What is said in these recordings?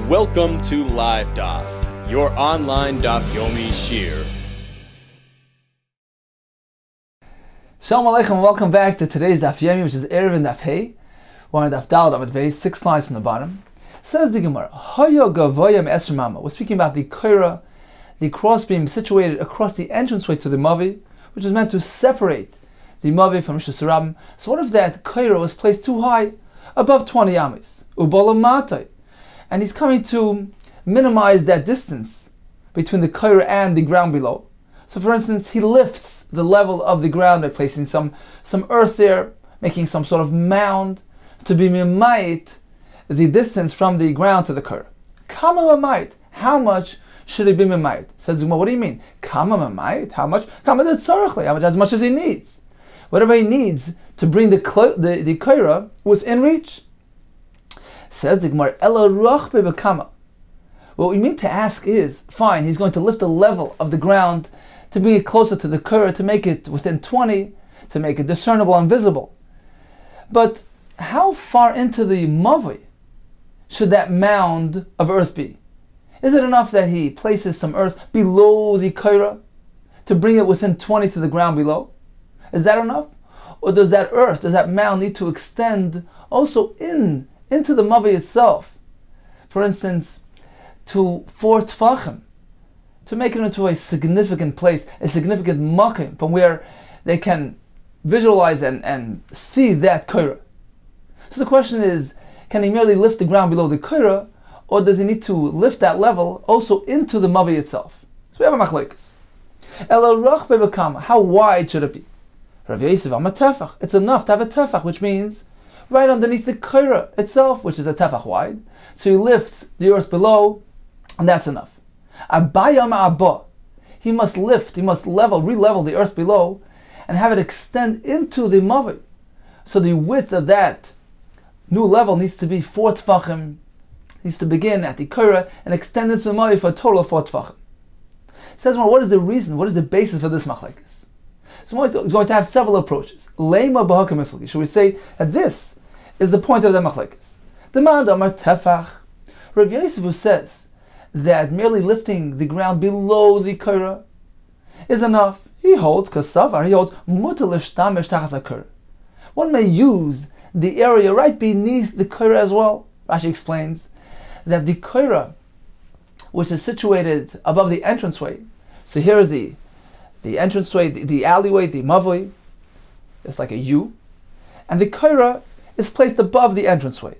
Welcome to Live Daf, your online Daf Yomi Shiur. Shalom Aleichem and welcome back to today's Daf Yomi, which is Eruvin Daf Hey. We're on Daf Daled Amud Beis, 6 lines from the bottom. Says the Gemara, Hayo Gavoya Me'esher Mama. We're speaking about the Koira, the crossbeam situated across the entranceway to the Mavi, which is meant to separate the Mavi from Rishus Rabim. So what if that Koira was placed too high, above 20 Amis? Ubolam Matai. And he's coming to minimize that distance between the Koira and the ground below. So for instance, he lifts the level of the ground by placing some earth there, making some sort of mound to be mimayit the distance from the ground to the Koira. Kama mimayit, how much should he be mimayit? Says Zuma, what do you mean? Kama mimayit, how much? Kama de tzarechli, how much? As much as he needs. Whatever he needs to bring the Koira within reach. Says the Gemara, Ela ruach bebekama. What we mean to ask is, fine, he's going to lift the level of the ground to bring it closer to the Koira, to make it within 20, to make it discernible and visible. But how far into the Mavi should that mound of earth be? Is it enough that he places some earth below the Koira to bring it within 20 to the ground below? Is that enough? Or does that earth, does that mound need to extend also into the Mavi itself? For instance, to 4 Tfachim, to make it into a significant place, a significant makim, from where they can visualize and see that Koira. So the question is, can he merely lift the ground below the Koira, or does he need to lift that level also into the Mavi itself? So we have a machlokes. Ela ruach bebekama, how wide should it be? Rav Yosef am a tefach. It's enough to have a tefach, which means right underneath the Koira itself, which is a tefach wide. So he lifts the earth below, and that's enough. Abayam abba, he must lift, he must re-level the earth below, and have it extend into the Mavi. So the width of that new level needs to be 4 Tfachim, needs to begin at the Koira and extend into the Mavi for a total of 4 Tfachim. It says, well, what is the reason, what is the basis for this machlekes? So we're going to have several approaches. Leima b'hakam iflagi. Should we say that this is the point of the machlekes? The man amar tefach. Rav Yosef, who says that merely lifting the ground below the Koira is enough, he holds kasavar. He holds mutar l'shtamesh tachas haKoira. One may use the area right beneath the Koira as well. Rashi explains that the Koira, which is situated above the entranceway, so here is the entranceway, the alleyway, the Mavoi, it's like a U, and the Koira is placed above the entranceway.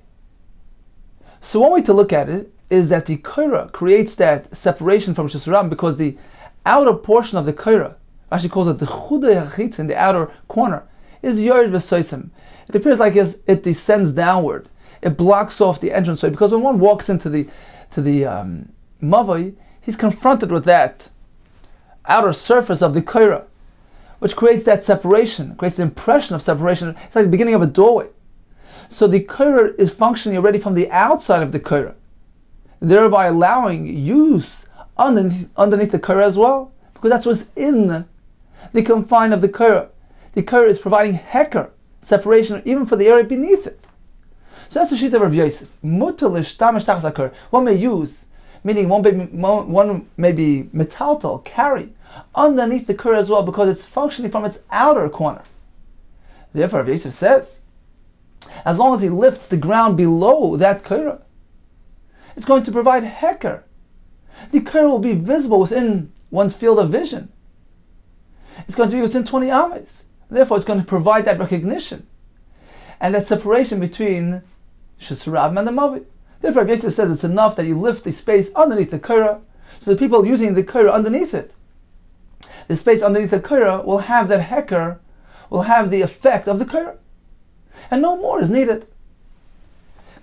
So one way to look at it is that the Koira creates that separation from Rishus Rabim because the outer portion of the Koira, Rashi calls it the chudei hachitz, in the outer corner, is yored v'soisim. It appears like it descends downward. It blocks off the entranceway because when one walks into the Mavoi, he's confronted with that outer surface of the Koira, which creates that separation, creates the impression of separation. It's like the beginning of a doorway. So the Koira is functioning already from the outside of the Koira, thereby allowing use underneath the Koira as well, because that's within the confine of the Koira. The Koira is providing heker, separation, even for the area beneath it. So that's the sheet of Rav Yosef. Mutar l'shtamesh tachas haKoira. One may use, meaning one may be metaltal, carry, underneath the Koira as well, because it's functioning from its outer corner. Therefore, Rav Yosef says, as long as he lifts the ground below that Koira, it's going to provide heker. The Koira will be visible within one's field of vision. It's going to be within 20 ames. Therefore, it's going to provide that recognition and that separation between Rishus Rabim and the Mavi. Therefore, Rav Yosef says it's enough that you lift the space underneath the Koira, so the people using the Koira underneath it, the space underneath the Koira will have that heker, will have the effect of the Koira, and no more is needed.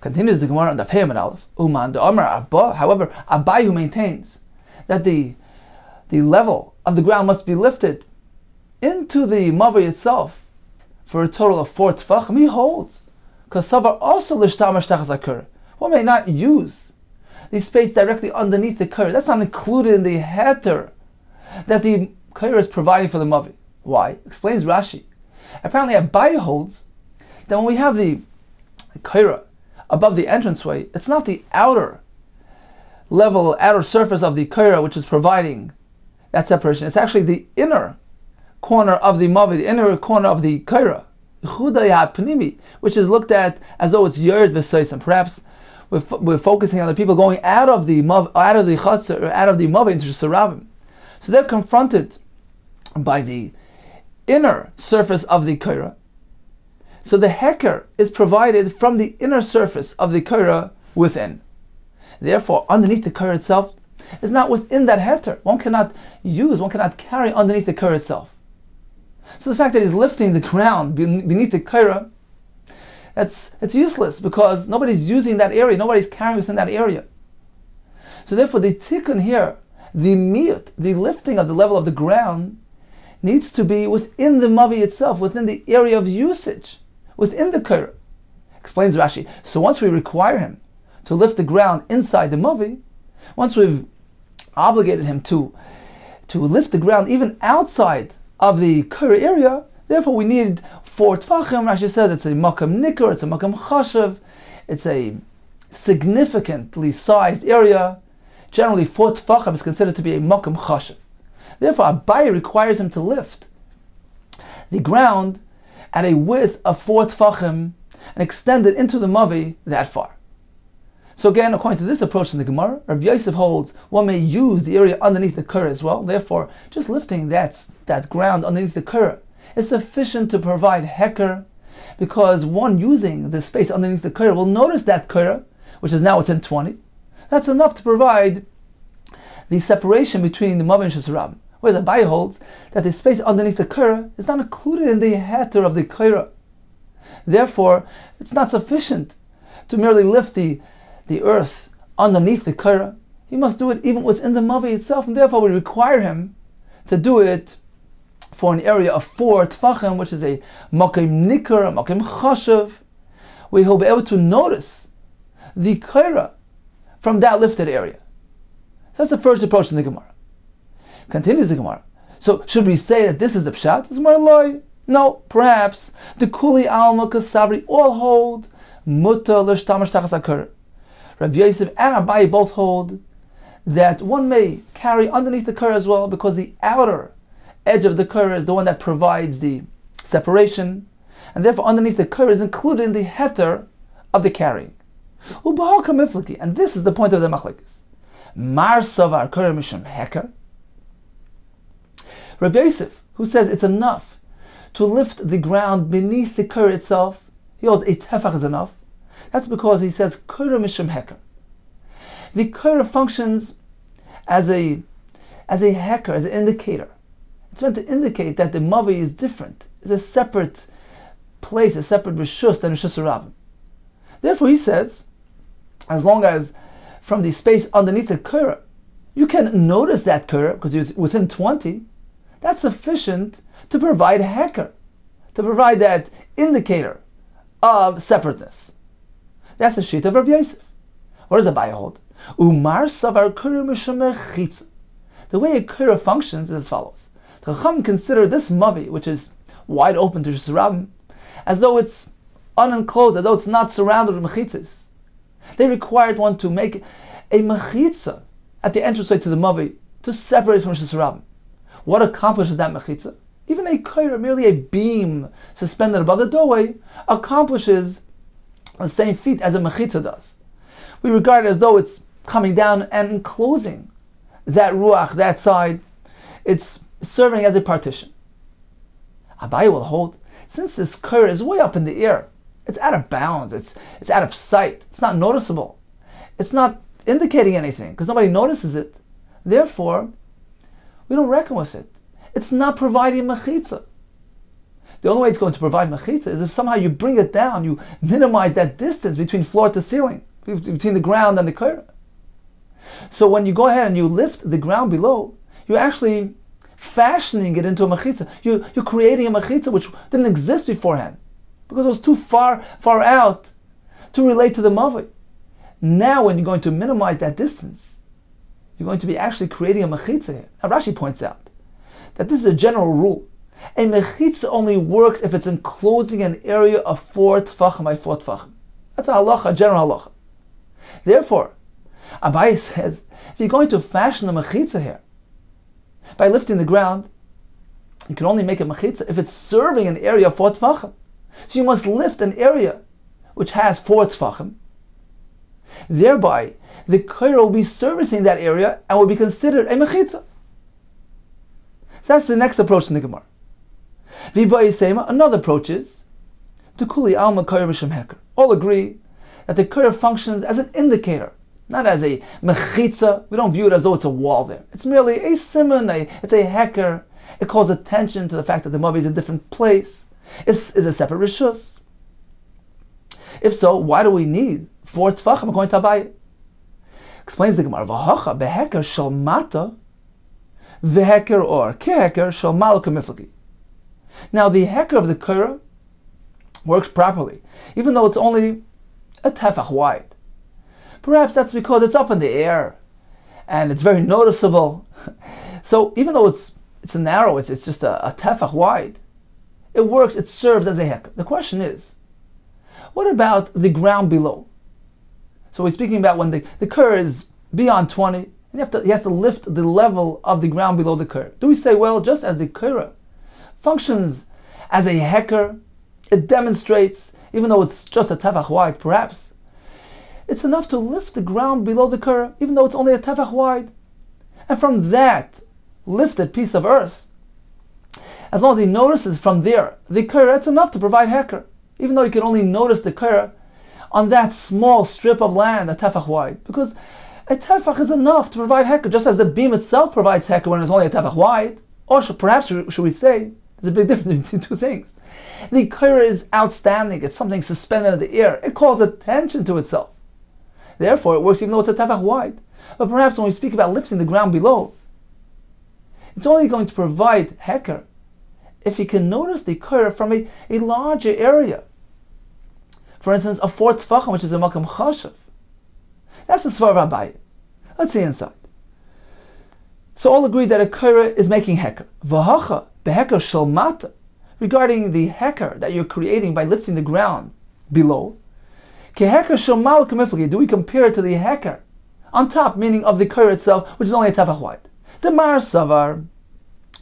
Continues the Gemara on Daf Yomi Eruvin. Uman de Amar Abba. However, Abai, who maintains that the level of the ground must be lifted into the Mavi itself for a total of 4 Tfachim, he holds kasavar also l'shtamesh tachas haKoira. One may not use the space directly underneath the Koira. That's not included in the heter that the Koira is providing for the Mavi. Why? Explains Rashi. Apparently Abai holds that when we have the Koira above the entranceway, it's not the outer level, outer surface of the kaira, which is providing that separation. It's actually the inner corner of the mavi, the inner corner of the kaira, which is looked at as though it's yerd v'sois, and perhaps we're focusing on the people going out of the chatzar, or out of the mavi into Sarabim. So they're confronted by the inner surface of the kaira. So the heker is provided from the inner surface of the kaira within. Therefore, underneath the kaira itself is not within that heter. One cannot carry underneath the kaira itself. So the fact that he's lifting the ground beneath the kaira, it's useless, because nobody's using that area, nobody's carrying within that area. So therefore the tikkun here, the miyut, the lifting of the level of the ground, needs to be within the mavi itself, within the area of usage, within the kaira. Explains Rashi. So once we require him to lift the ground inside the mavi, once we've obligated him to lift the ground even outside of the kaira area, therefore we need 4 tfachim. Rashi says it's a makam nikkur, it's a makam chashav, it's a significantly sized area. Generally 4 tfachim is considered to be a makam chashav. Therefore Abaye requires him to lift the ground at a width of 4 tfachim and extend it into the mavi that far. So again, according to this approach in the Gemara, Rabbi Yosef holds one may use the area underneath the kaira as well. Therefore, just lifting that ground underneath the kaira is sufficient to provide heker, because one using the space underneath the kaira will notice that kaira, which is now within 20. That's enough to provide the separation between the mavi and Shesarabim. Whereas Abaye holds that the space underneath the kaira is not included in the heter of the kaira. Therefore, it's not sufficient to merely lift the earth underneath the kaira. He must do it even within the mavi itself, and therefore we require him to do it for an area of 4 tfachim, which is a makim nikkur, a makim chashav, where he'll be able to notice the kaira from that lifted area. That's the first approach in the Gemara. Continues the Gemara. So should we say that this is the pshat? It's more loy. No, perhaps the kuli alma kasavri all hold muta l'shtamash tachas hakar. Rabbi Yosef and Abaye both hold that one may carry underneath the kaira as well, because the outer edge of the kaira is the one that provides the separation, and therefore underneath the kaira is included in the heter of the carrying. And this is the point of the machlekes. Mar savar kaira mishum heker. Rabbi Yosef, who says it's enough to lift the ground beneath the kaira itself, he holds a tefach is enough. That's because he says kaira mishum heker. The kaira functions as a heker, as an indicator. It's meant to indicate that the mavi is different. It's a separate place, a separate rishus than rishus Rabim. Therefore, he says, as long as from the space underneath the kaira you can notice that kaira because you're within 20, that's sufficient to provide heker, to provide that indicator of separateness. That's the sheet of Rabbi Yosef. What does Abaye hold? Umar savar kaira mishum mechitza. The way a kaira functions is as follows. The Chacham consider this mavi, which is wide open to Shesarabim, as though it's unenclosed, as though it's not surrounded with mechitzas. They required one to make a mechitza at the entranceway to the mavi to separate from Shesarabim. What accomplishes that mechitza? Even a kaira, merely a beam suspended above the doorway, accomplishes the same feat as a mechitza does. We regard it as though it's coming down and enclosing that ruach, that side. It's serving as a partition. Abaye will hold, since this kaira is way up in the air, it's out of bounds, it's out of sight, it's not noticeable, it's not indicating anything because nobody notices it. Therefore, we don't reckon with it. It's not providing mechitza. The only way it's going to provide mechitza is if somehow you bring it down, you minimize that distance between floor to ceiling, between the ground and the kaira. So when you go ahead and you lift the ground below, you're actually fashioning it into a mechitza. You're creating a mechitza which didn't exist beforehand because it was too far out to relate to the mavi. Now when you're going to minimize that distance, you're going to be actually creating a mechitza here. Now Rashi points out that this is a general rule. A mechitza only works if it's enclosing an area of 4 tfachim by 4 tfachim. That's a halacha, a general halacha. Therefore, Abaye says, if you're going to fashion a mechitza here, by lifting the ground, you can only make a mechitza if it's serving an area of 4 tefachim. So you must lift an area which has 4 tefachim. Thereby, the koira will be servicing that area and will be considered a mechitza. So that's the next approach in the Gemara. V'ba'i sema, another approach is to kuli alma koira b'shem heker. All agree that the koira functions as an indicator, not as a mechitza. We don't view it as though it's a wall there. It's merely a simon, it's a heker. It calls attention to the fact that the mavi is a different place. It's a separate rishus. If so, why do we need 4 tefachim according to Abaye? Explains the Gemara, v'hacha beheker shel mata v'heker or keheker shel malo kemiflagi. Now the heker of the koira works properly, even though it's only a tefach wide. Perhaps that's because it's up in the air and it's very noticeable. So even though it's narrow, it's just a tefach wide, it works, it serves as a heker. The question is, what about the ground below? So we're speaking about when the koira is beyond 20, and he has to lift the level of the ground below the koira. Do we say, well, just as the koira functions as a heker, it demonstrates, even though it's just a tefach wide, perhaps it's enough to lift the ground below the koira, even though it's only a tefach wide. And from that lifted piece of earth, as long as he notices from there the koira, it's enough to provide heker, even though you can only notice the koira on that small strip of land, a tefach wide, because a tefach is enough to provide heker, just as the beam itself provides heker when it's only a tefach wide. Or perhaps should we say, there's a big difference between two things. The koira is outstanding, it's something suspended in the air, it calls attention to itself. Therefore, it works even though it's a tefach wide. But perhaps when we speak about lifting the ground below, it's only going to provide heker if you can notice the koira from a larger area. For instance, a 4 tefachim, which is a makam chashav. That's the svar of Abaye. Let's see inside. So all agree that a koira is making heker. V'hacha beheker shel mata. Regarding the heker that you're creating by lifting the ground below, keheker shel malo kemiflagi. Do we compare it to the heker on top, meaning of the koira itself, which is only a tefach wide? The Mar Savar,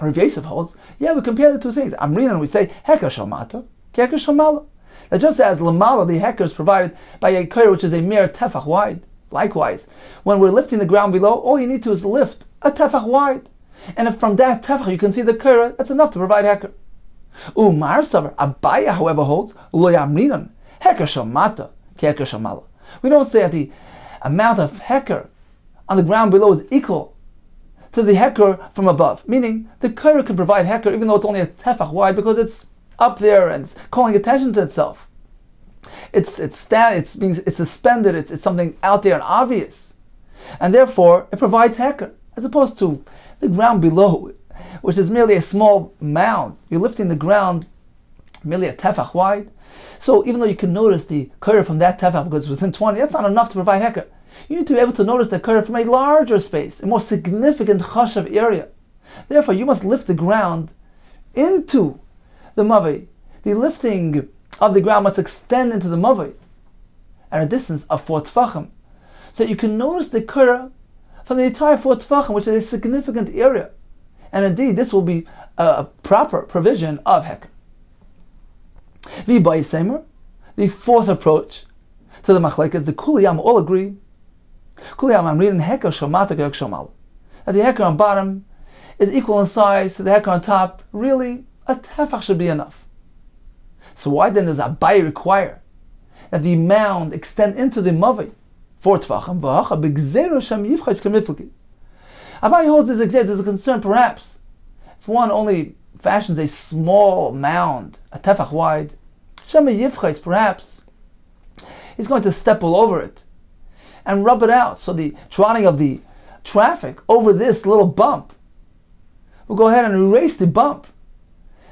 Rav Yosef holds, yeah, we compare the two things. Amrinan, we say heker shel mata, keheker shel malo. That just as lamala, the heker is provided by a koira which is a mere tefach wide. Likewise, when we're lifting the ground below, all you need to is lift a tefach wide, and if from that tefach you can see the koira, that's enough to provide heker. Umar Savar, Abaye, however, holds lo yamrinan heker shel mata keheker shel malo. We don't say that the amount of heker on the ground below is equal to the heker from above, meaning the koira can provide heker even though it's only a tefach wide because it's up there and it's calling attention to itself. It's suspended. It's something out there and obvious, and therefore it provides heker, as opposed to the ground below, which is merely a small mound. You're lifting the ground merely a tefach wide. So even though you can notice the koira from that tefach because it's within 20, that's not enough to provide heker. You need to be able to notice the koira from a larger space, a more significant chashav area. Therefore, you must lift the ground into the mavi. The lifting of the ground must extend into the mavi at a distance of 4 tefachim, so you can notice the koira from the entire 4 tefachim, which is a significant area. And indeed, this will be a proper provision of heker. V'ba'i semer, the fourth approach to the machlekes, the kuliyam all agree. Kuliyam amrin heker shel mata keheker shel malo. That the heker on bottom is equal in size to the heker on top. Really, a tefach should be enough. So why then does Abaye require that the mound extend into the mavi 4 tefachim? V'hacha b'gzeira shem yifchais kemiflagi. Abaye holds this example. There's a concern perhaps if one only fashions a small mound, a tefach wide, shem yifchais, perhaps he's going to step all over it and rub it out. So the trotting of the traffic over this little bump will go ahead and erase the bump.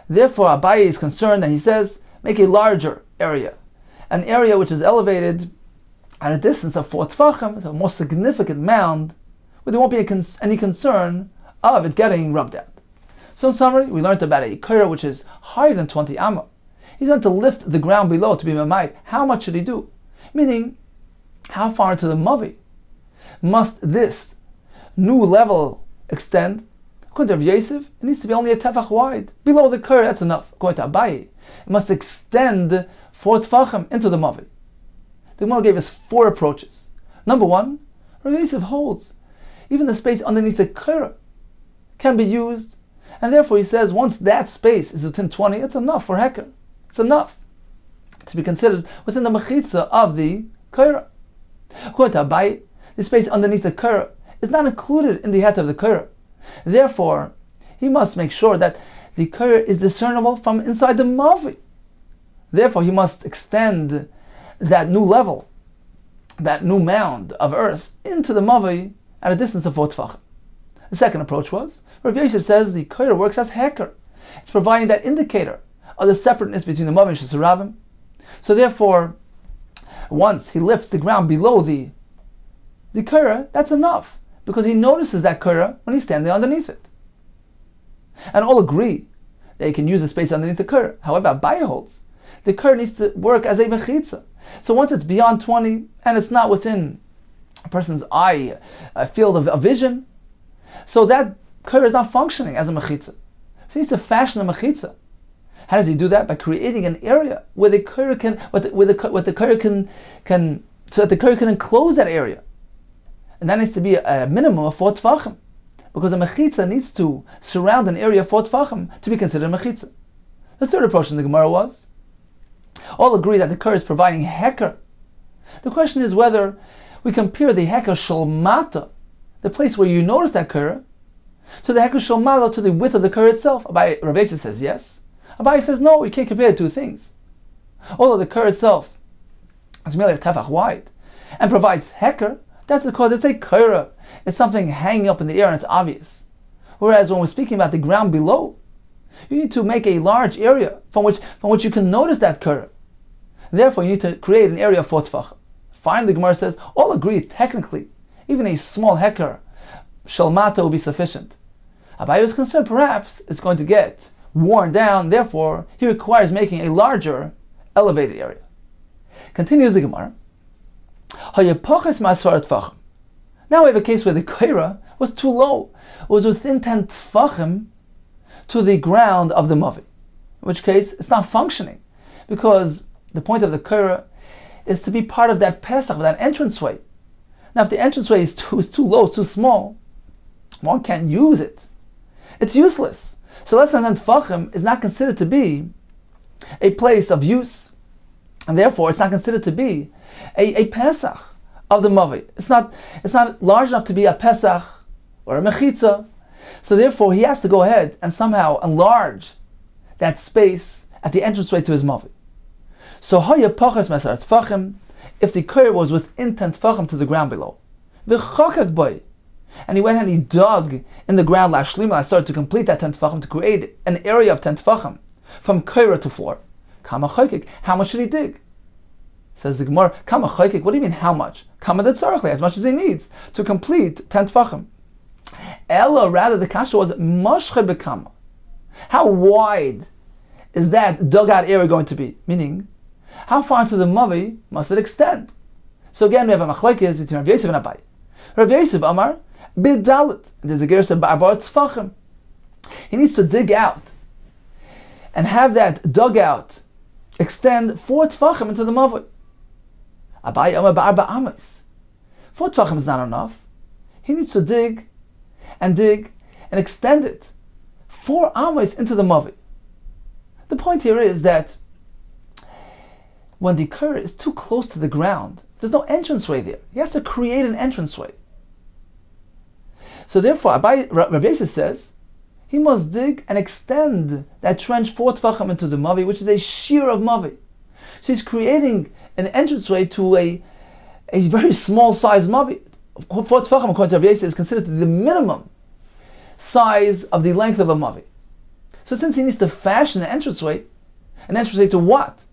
Therefore, Abaye is concerned, and he says, make a larger area, an area which is elevated at a distance of 4 tefachim, a more significant mound, where there won't be any concern of it getting rubbed out. So in summary, we learned about a koira which is higher than 20 amma. He's going to lift the ground below to be mamai. How much should he do? Meaning, how far into the mavi? must this new level extend? According to Rav Yosef, it needs to be only a tefach wide. Below the Korah, that's enough. According to Abaye, it must extend 4 tefachim into the Mavi. The Gemara gave us 4 approaches. Number 1, Rav Yosef holds even the space underneath the Korah can be used, and therefore he says once that space is within 20, it's enough for Heker. It's enough to be considered within the mechitza of the Korah. According to Abaye, the space underneath the Korah is not included in the het of the Korah. Therefore, he must make sure that the Korah is discernible from inside the Mavi. Therefore, he must extend that new level, that new mound of earth, into the Mavi at a distance of 4 tefachim. The second approach was, Rav Yosef says the Korah works as Heker. It's providing that indicator of the separateness between the Mavi and Shesarabim. So therefore, once he lifts the ground below the Korah, that's enough, because he notices that Korah when he's standing underneath it. And all agree that he can use the space underneath the Korah. However, Abaye holds the Korah needs to work as a mechitza. So once it's beyond 20 and it's not within a person's eye, a field of vision, so that Korah is not functioning as a mechitza. So he needs to fashion a mechitza. How does he do that? By creating an area where the Korah can, so that the Korah can enclose that area. And that needs to be a minimum of 4 tefachim, because a mechitza needs to surround an area of 4 tefachim to be considered a mechitza. The third approach in the Gemara was, all agree that the Korah is providing Heker. The question is whether we compare the Heker Shalmata, the place where you notice that Korah, to the Heker Shalmata, to the width of the Korah itself. Rav Yosef says yes. Abaye says no, we can't compare the two things. Although the Korah itself is merely a tefach wide and provides Heker, that's because it's a Korah. It's something hanging up in the air and it's obvious. Whereas when we're speaking about the ground below, you need to make a large area from which you can notice that Korah. Therefore, you need to create an area of 4 tefachim. Finally, the Gemara says, all agree technically, even a small Heker, Shalmata, will be sufficient. Abaye was concerned perhaps it's going to get worn down, therefore he requires making a larger elevated area. Continues the Gemara. Now we have a case where the Korah was too low. It was within 10 tefachim to the ground of the Mavi. In which case, it's not functioning, because the point of the Korah is to be part of that Pesach, that entranceway. Now if the entranceway is too low, too small, one can't use it. It's useless. So less than 10 tefachim is not considered to be a place of use, and therefore it's not considered to be a Pesach of the Mavi. It's not large enough to be a Pesach or a Mechitza. So therefore he has to go ahead and somehow enlarge that space at the entranceway to his Mavi. So Haya Pachas Mesar Tfachim, if the Korah was within 10 tefachim to the ground below, V'chakak boy, and he went and he dug in the ground Lashlimah, started to complete that 10 tefachim, to create an area of 10 tefachim from Korah to floor. Kama chakik, how much should he dig? Says the Gemara, Kama chakik, what do you mean how much? Kama detzarchli, as much as he needs to complete 10 tefachim. Ella, rather the kasha was mashche bekama. How wide is that dug out area going to be? Meaning, how far into the Mavi must it extend? So again, we have a machlekes between Rav Yosef and Abaye. Rav Yosef Amar bidalit. There's a gersa ba'arbar tzfachim. He needs to dig out and have that dugout extend 4 tefachim into the Mavi. Abaye Amar ba'arba amas. 4 tefachim is not enough. He needs to dig and extend it 4 amas into the Mavi. The point here is that when the Korah is too close to the ground, there's no entranceway there. He has to create an entranceway. So therefore, Rav Yosef says, he must dig and extend that trench 4 tefachim into the Mavi, which is a Shiur of Mavi. So he's creating an entranceway to a very small size Mavi. 4 tefachim, according to Rav Yosef, is considered the minimum size of the length of a Mavi. So since he needs to fashion an entranceway to what?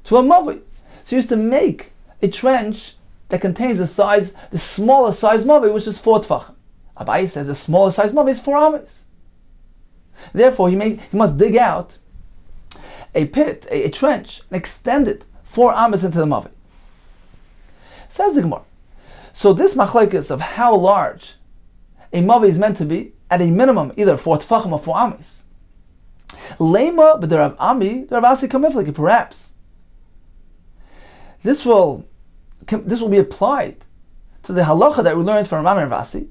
To a Mavi. So he used to make a trench that contains the smallest size Mavi, which is 4 tefachim. Abaye says the smallest size Mavi is 4 amas. Therefore, he must dig out a pit, a trench, and extend it 4 amas into the Mavi. Says the Gemara, So this machlekes of how large a mavi is meant to be, at a minimum, either 4 tefachim or 4 amis. Lema, but the Rav Ami, the Rav Asi kamiflik, perhaps. This will be applied to the halacha that we learned from Rav Ami and Rav Asi,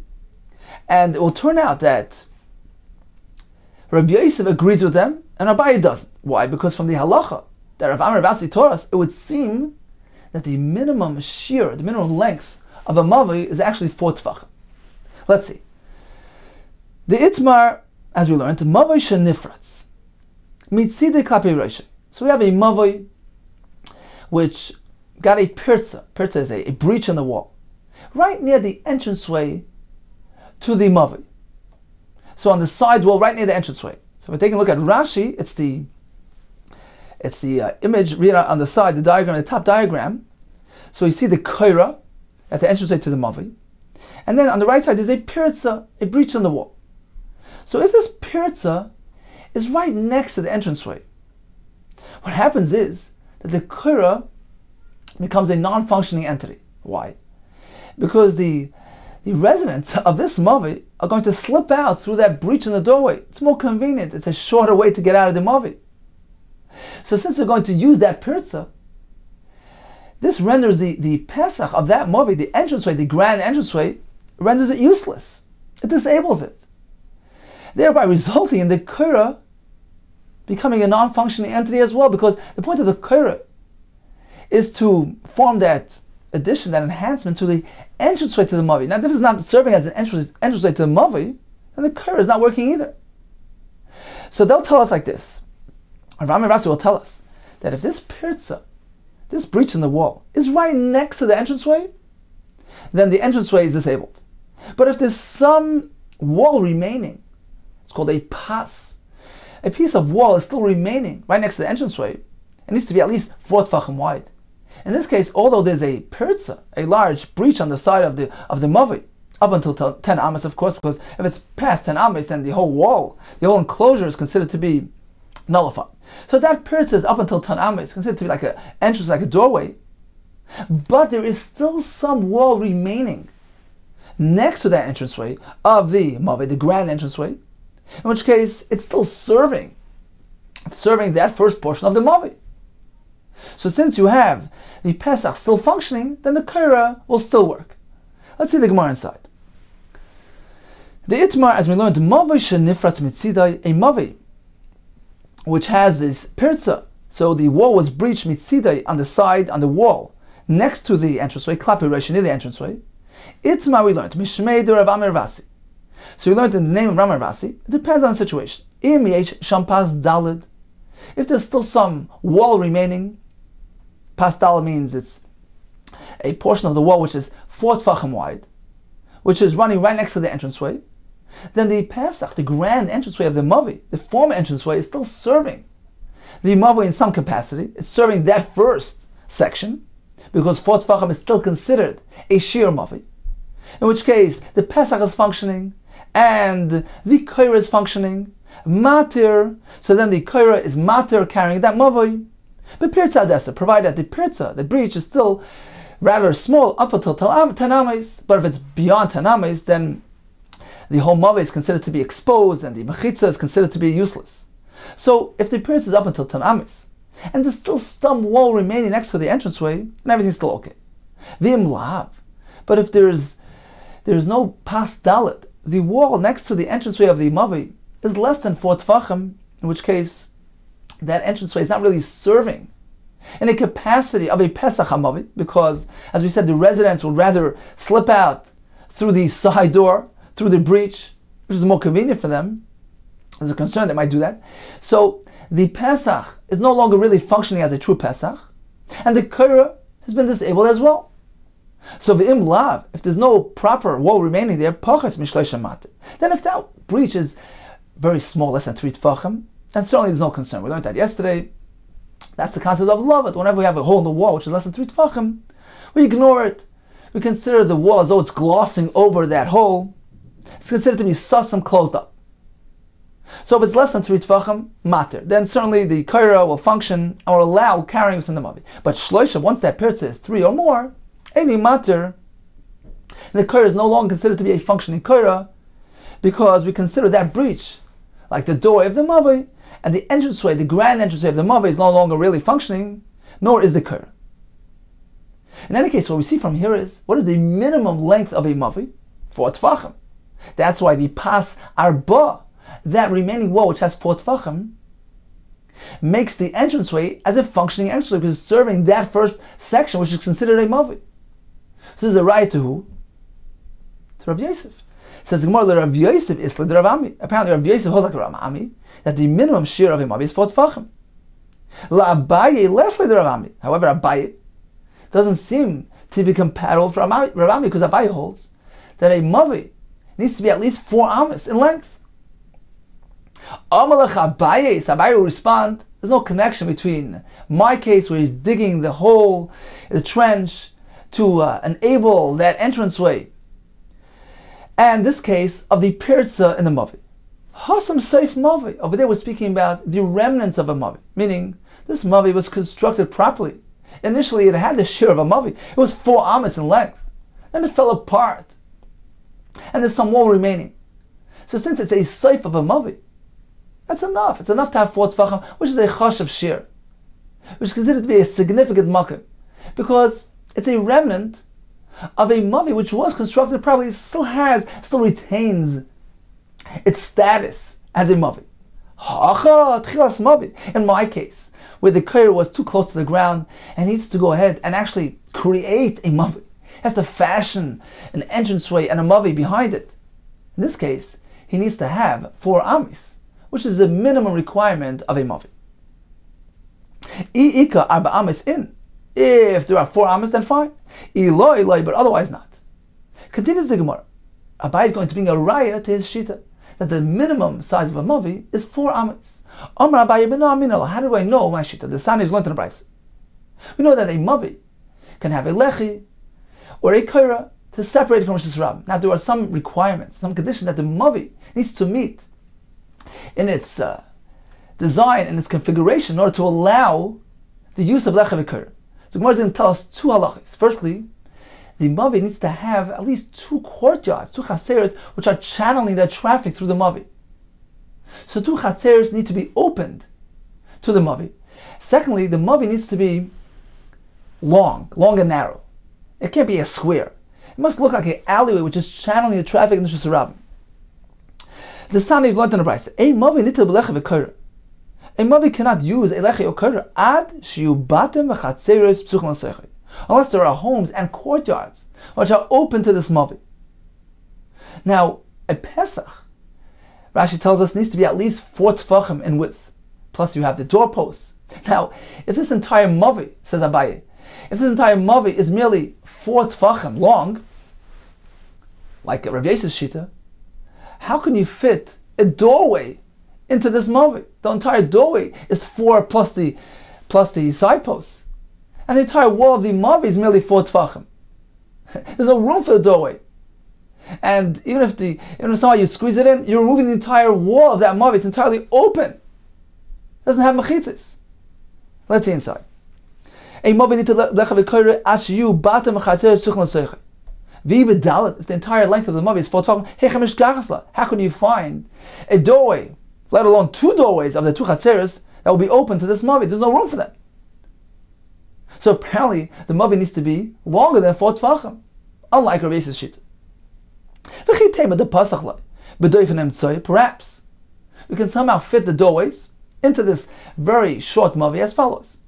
and it will turn out that Rabbi Yosef agrees with them, and Abaye doesn't. Why? Because from the halacha that Rav Ami and Rav Asi taught us, it would seem that the minimum shiur, the minimum length of a mavi is actually 4 tefachim. Let's see. The itmar, as we learned, mavi shenifratz mitzidei klapi roshei. So we have a mavi which got a pirza. Pirza is a breach in the wall, right near the entranceway to the mavi. So on the side wall, right near the entranceway. So if we're taking a look at Rashi, it's the image read on the side, the diagram, the top diagram. So you see the koira at the entranceway to the mavi, and then on the right side there's a pirza, a breach in the wall. So if this pirza is right next to the entranceway, what happens is that the koira becomes a non-functioning entity. Why? Because the residents of this mavi are going to slip out through that breach in the doorway. It's more convenient. It's a shorter way to get out of the mavi. So since they're going to use that pirza, this renders the pesach of that mavi, the entranceway, the grand entranceway, renders it useless. It disables it, thereby resulting in the koira becoming a non-functioning entity as well, because the point of the koira is to form that addition, that enhancement to the entranceway to the mavi. Now, if it's not serving as an entranceway to the mavi, then the koira is not working either. So they'll tell us like this. Rav Ami Rashi will tell us that if this pirza, this breach in the wall, is right next to the entranceway, then the entranceway is disabled. But if there's some wall remaining, it's called a pas, a piece of wall is still remaining right next to the entranceway, it needs to be at least 4 tefachim wide. In this case, although there's a pirza, a large breach on the side of the mavi, up until 10 amas, of course, because if it's past 10 amas, then the whole wall, the whole enclosure is considered to be nullified. So that pirza is up until 10 amas, it's considered to be like an entrance, like a doorway, but there is still some wall remaining next to that entranceway of the mavi, the grand entranceway, in which case it's still serving that first portion of the mavi. So since you have the Pesach still functioning, then the koira will still work. Let's see the Gemara inside. The itmar, as we learned, mavi shenifratz mitzidai, a mavi which has this pirza, so the wall was breached mitzidai, on the side, on the wall, next to the entranceway, klapi roshei, near the entranceway. Itmar we learned, mishmei de Rav Ami Rav Asi. So we learned in the name of Rav Ami Rav Asi, it depends on the situation. Im yesh shampas dalid, if there's still some wall remaining, pas dalid means it's a portion of the wall which is 4 tefachim wide, which is running right next to the entranceway, then the Pesach, the grand entranceway of the mavi, the former entranceway, is still serving the mavi in some capacity. It's serving that first section, because 4 tefachim is still considered a shiur mavi, in which case the Pesach is functioning and the koira is functioning, matir, so then the koira is matir carrying that mavi. The pirza adesa, provided that the pirza, the breach, is still rather small up until 10 ames, but if it's beyond 10 ames, then the whole mavi is considered to be exposed and the mechitza is considered to be useless. So if the pirza is up until 10 ames, and there's still some wall remaining next to the entranceway, and everything's still okay. V'im lahav, but if there's no pas dalit, the wall next to the entranceway of the mavi is less than 4 tefachim, in which case that entranceway is not really serving in a capacity of a Pesach HaMavi, because, as we said, the residents would rather slip out through the side door, through the breach, which is more convenient for them. There's a concern they might do that. So the Pesach is no longer really functioning as a true Pesach, and the koira has been disabled as well. So v'im lav, if there's no proper wall remaining there, pachas mishleisha matir, then if that breach is very small, less than 3 tefachim, then certainly there's no concern. We learned that yesterday. That's the concept of lavet. Whenever we have a hole in the wall which is less than 3 tefachim, we ignore it. We consider the wall as though it's glossing over that hole. It's considered to be sussum, closed up. So if it's less than 3 tefachim, matir, then certainly the koira will function and will allow carrying within the mavi. But shloisha, once that pirza is 3 or more, any matir, And the Korah is no longer considered to be a functioning Korah because we consider that breach, like the door of the Mavi, and the entranceway, the grand entranceway of the Mavi is no longer really functioning, nor is the Korah. In any case, what we see from here is, what is the minimum length of a Mavi? 4 Tfachim. That's why the Pas Arba, that remaining wall which has 4 Tfachim, makes the entranceway as a functioning entranceway because it's serving that first section which is considered a Mavi. So this is a right to who? To Rav Yosef. Says the Gemara, Rav Yosef is like the Rav Ami. Apparently Rav Yosef holds like Rav Ami that the minimum shiur of a Mavi is 4 Tfachim. La Abaye less like the Rav Ami. However, Abaye doesn't seem to be compatible for Rav Ami because Abaye holds that a Mavi needs to be at least 4 amas in length. Amalach Abaye, so Abaye will respond, there's no connection between my case where he's digging the hole, the trench, to enable that entranceway, and this case of the pirza in the Mavi. Hasam Seif Mavi, over there we're speaking about the remnants of a Mavi, meaning this Mavi was constructed properly. Initially it had the shiur of a Mavi, it was 4 amas in length, then it fell apart, and there's some wall remaining. So since it's a Seif of a Mavi, that's enough. It's enough to have 4 Tfachim, which is a chash of shiur, which is considered to be a significant makkah, because it's a remnant of a Mavi which was constructed properly, still retains its status as a Mavi. In my case, where the Korah was too close to the ground and needs to go ahead and actually create a Mavi, has to fashion an entranceway and a Mavi behind it. In this case, he needs to have 4 amis, which is the minimum requirement of a Mavi. I'ika arba amis in. If there are 4 amas, then fine. Iloi, but otherwise not. Continues the Gemara. Abai is going to bring a raya to his shita that the minimum size of a Mavi is 4 amas. Amar Abaye ben Aminah. How do I know my shita? The Sani is learned in the Brisa. We know that a Mavi can have a lechi or a kaira to separate it from Rishis Rabbim. Now there are some requirements, some conditions that the Mavi needs to meet in its design and its configuration in order to allow the use of lechi v'kaira. The Gemara is going to tell us 2 halachas. Firstly, the Mavi needs to have at least 2 courtyards, 2 chaseres, which are channeling that traffic through the Mavi. So 2 chaseres need to be opened to the Mavi. Secondly, the Mavi needs to be long and narrow. It can't be a square. It must look like an alleyway which is channeling the traffic in the Rishis Rabbim. The Sani learned in the Brisa, a Mavi nittel b'lecha v'kaira. A Mavi cannot use a lechi or kaira ad shiubatem v'chatzeres psuchim l'seichei, unless there are homes and courtyards which are open to this Mavi. Now, a Pesach, Rashi tells us, needs to be at least 4 tefachim in width. Plus you have the doorposts. Now, if this entire Mavi, says Abaye, if this entire Mavi is merely 4 tefachim long, like Rav Yosef's shita, how can you fit a doorway into this Mavi? The entire doorway is 4 plus the side posts. And the entire wall of the Mavi is merely 4 tefachim. There's no room for the doorway. And even if somehow you squeeze it in, you're removing the entire wall of that Mavi. It's entirely open. It doesn't have mechitzis. Let's see inside. A Mavi needs to lecha v'koyre ashiyu batem v'chatzer suchon l'seichei. If the entire length of the Mavi is 4 tefachim, how can you find a doorway, let alone 2 doorways of the 2 chatzeres that will be open to this Mavi? There's no room for them. So apparently the Mavi needs to be longer than 4 tefachim, unlike Rav Yosef's shita. Perhaps we can somehow fit the doorways into this very short Mavi as follows.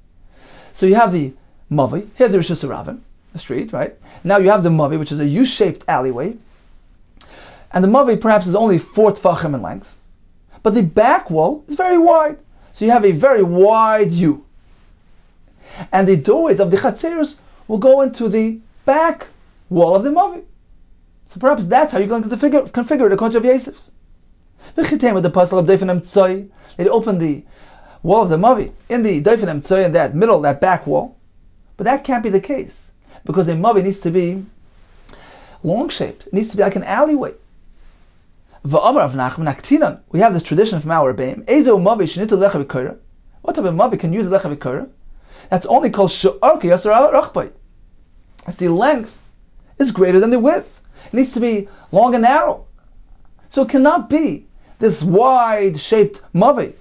So you have the Mavi, here's the Rishus Rabbim, the street, right? Now you have the Mavi, which is a U-shaped alleyway, and the Mavi perhaps is only 4 tefachim in length, but the back wall is very wide. So you have a very wide U. And the doorways of the chatzeros will go into the back wall of the Mavi. So perhaps that's how you're going to configure it according to Yosef's. With the pasal of Dofen Emtzoi, they open the wall of the Mavi in the Dofen Emtzoi, in that middle, that back wall. But that can't be the case, because a Mavi needs to be long-shaped. It needs to be like an alleyway. We have this tradition from our Rebbeim. What type of Mavi can use a lecha v'kaira? That's only called Shiur ki yasar rachbay. If the length is greater than the width. It needs to be long and narrow. So it cannot be this wide-shaped mavi.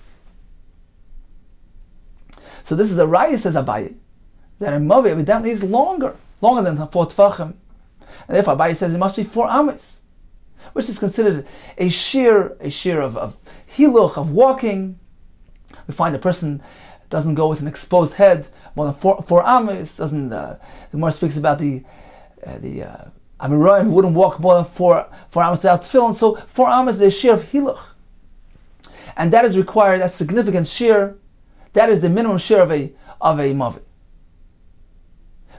So this is a raya, says Abaye, that a mavi evidently is longer than 4 tefachim. And therefore Abaye says it must be 4 ames, which is considered a shear of hiluch, of walking. We find a person doesn't go with an exposed head more than 4 ames. The Gemara speaks about the Amiroim who wouldn't walk more than 4 ames without tefillin. So 4 ames is a shear of hiluch, and that is required. That's significant shear. That is the minimum shear of a mavi.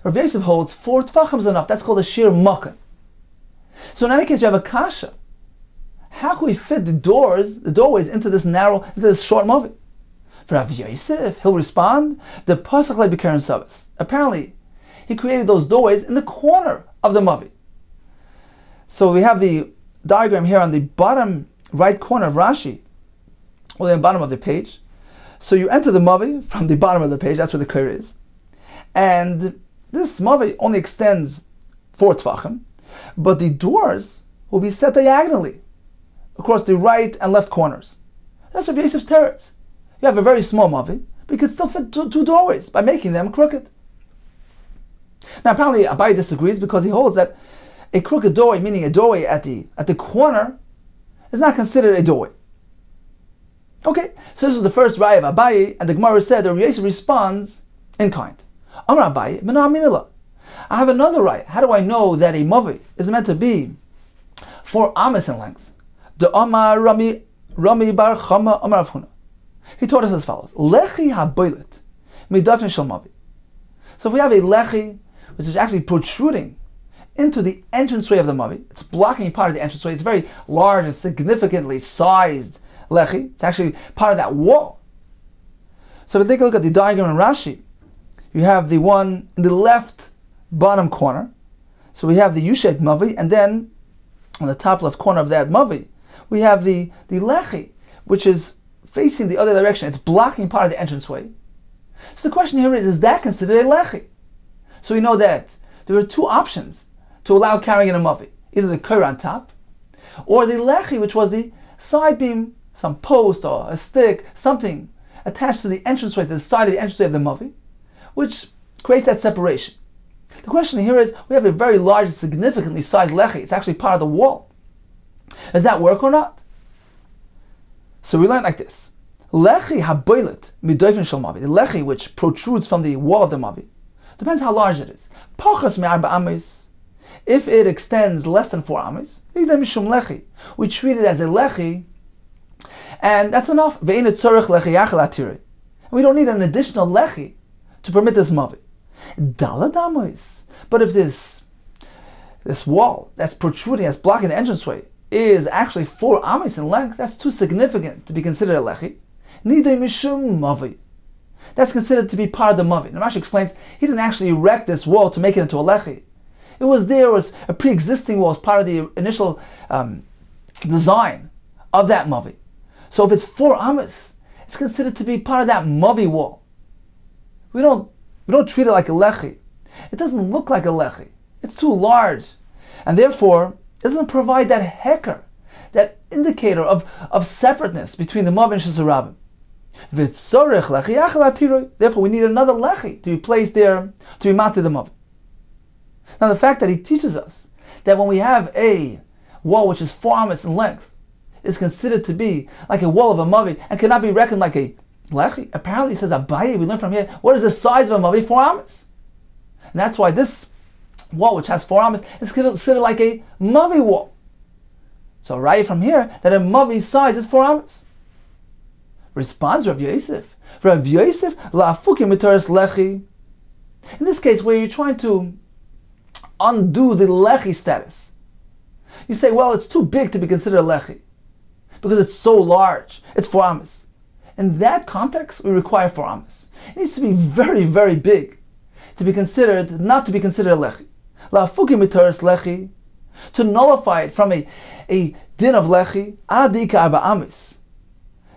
Rav Yosef holds 4 tefachim is enough. That's called a shear makan. So in any case, you have a kasha. How can we fit the doorways into this short mavi? For Rav Yosef, he'll respond, the pasach le b'keren sabas. Apparently, he created those doorways in the corner of the mavi. So we have the diagram here on the bottom right corner of Rashi, or the bottom of the page. So you enter the mavi from the bottom of the page, that's where the kir is. And this mavi only extends 4 tefachim, but the doors will be set diagonally across the right and left corners. That's Rav Yosef's teretz. You have a very small mavi, but you can still fit 2 doorways by making them crooked. Now apparently Abaye disagrees because he holds that a crooked doorway, meaning a doorway at the corner, is not considered a doorway. Okay, so this was the first raya of Abaye, and the Gemara said that Rav Yosef responds in kind. Amar Abaye, Mena Aminillah. I have another raya. How do I know that a mavi is meant to be 4 ames in length? The Amar Rami Bar Chama Amar Avhuna. He taught us as follows: Lechi haboilet midafin shel mavi. So if we have a lechi which is actually protruding into the entranceway of the mavi, it's blocking part of the entranceway. It's very large and significantly sized lechi. It's actually part of that wall. So if we take a look at the diagram in Rashi, you have the one in the left bottom corner. So we have the U-shaped mavi, and then on the top left corner of that mavi, we have the lechi, which is facing the other direction. It's blocking part of the entranceway. So the question here is that considered a lechi? So we know that there are 2 options to allow carrying in a mavi: either the kir on top, or the lechi, which was the side beam, some post or a stick, something attached to the entranceway, to the side of the entranceway of the mavi, which creates that separation. The question here is, we have a very large and significantly sized lechi. It's actually part of the wall. Does that work or not? So we learn like this: Lechi haboilet midoifin shel mavi. The lechi which protrudes from the wall of the mavi, depends how large it is. Pachas me'arba ames. If it extends less than 4 ames, nidei mishum lechi. We treat it as a lechi, and that's enough. Ve'ein tzorich lechi yachal atirei. We don't need an additional lechi to permit this mavi. Dalad ames. But if this wall that's protruding, that's blocking the entranceway, is actually 4 ames in length, that's too significant to be considered a lechi. Nidei mishum mavi. That's considered to be part of the mavi. Now Rashi explains, he didn't actually erect this wall to make it into a lechi. It was a pre-existing wall, as part of the initial design of that mavi. So if it's 4 ames, it's considered to be part of that mavi wall. We don't treat it like a lechi. It doesn't look like a lechi. It's too large, and therefore it doesn't provide that heker, that indicator of separateness between the mavi and shesarabim. Therefore, we need another lechi to be placed there to be mounted the mavi. Now, the fact that he teaches us that when we have a wall which is 4 ames in length, is considered to be like a wall of a mavi and cannot be reckoned like a lechi. Apparently, he says Abaye. We learn from here, what is the size of a mavi? 4 ames. And that's why this wall, which has 4 ames, is considered like a mavi wall. So, right from here, that a mavi's size is 4 ames. Responds Rav Yosef. Rav Yosef, la'afukim mitaris lechi. In this case, where you're trying to undo the lechi status, you say, well, it's too big to be considered a lechi because it's so large. It's 4 ames. In that context, we require 4 ames. It needs to be very, very big to be considered, not to be considered a lechi. La'afukim mitaris lechi, to nullify it from a din of lechi, adika arba ames.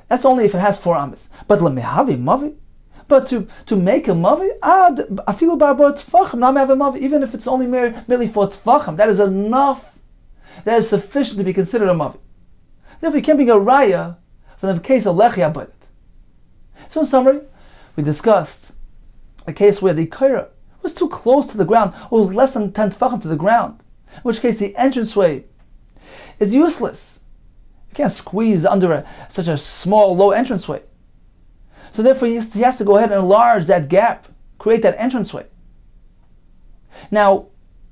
That's only if it has 4 ames. But lemehavi mavi, but to make a mavi, afilu barbar tefachim, not have a mavi, even if it's only merely for tefachim, that is enough that is sufficient to be considered a mavi. Therefore, you can't bring a raya for the case of lechi abaylet. So in summary, we discussed a case where the kaira was too close to the ground, or was less than 10 tefachim to the ground, in which case the entranceway is useless. You can't squeeze under such a small, low entranceway. So therefore he has to go ahead and enlarge that gap, create that entranceway. Now,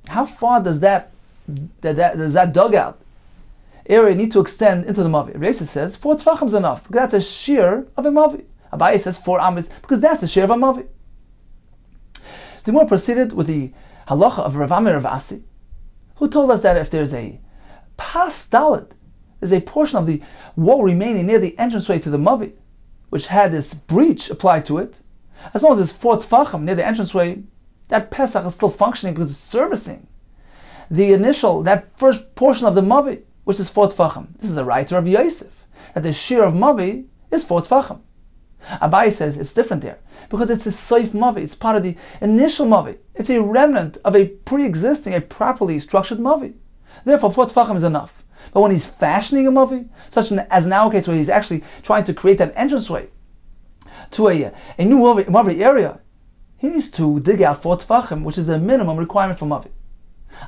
how far does that dugout area need to extend into the mavi? Raisa says 4 tefachim is enough, because that's a shiur of a mavi. Abaye says 4 amis, because that's the shiur of a mavi. The Gemara proceeded with the halacha of Rav Amir Rav Asi, who told us that if there's a pas daled, there's a portion of the wall remaining near the entranceway to the mavi, which had this breach applied to it, as long as there's 4 tefachim near the entranceway, that Pesach is still functioning because it's servicing that first portion of the mavi, which is 4 tefachim. This is a writer of Yosef, that the shiur of mavi is 4 tefachim. Abaye says it's different there, because it's a soif mavi, it's part of the initial mavi. It's a remnant of a pre-existing, a properly structured mavi. Therefore, 4 tefachim is enough. But when he's fashioning a mavi, such as in our case where he's actually trying to create that entranceway to a new mavi area, he needs to dig out 4 tefachim, which is the minimum requirement for mavi.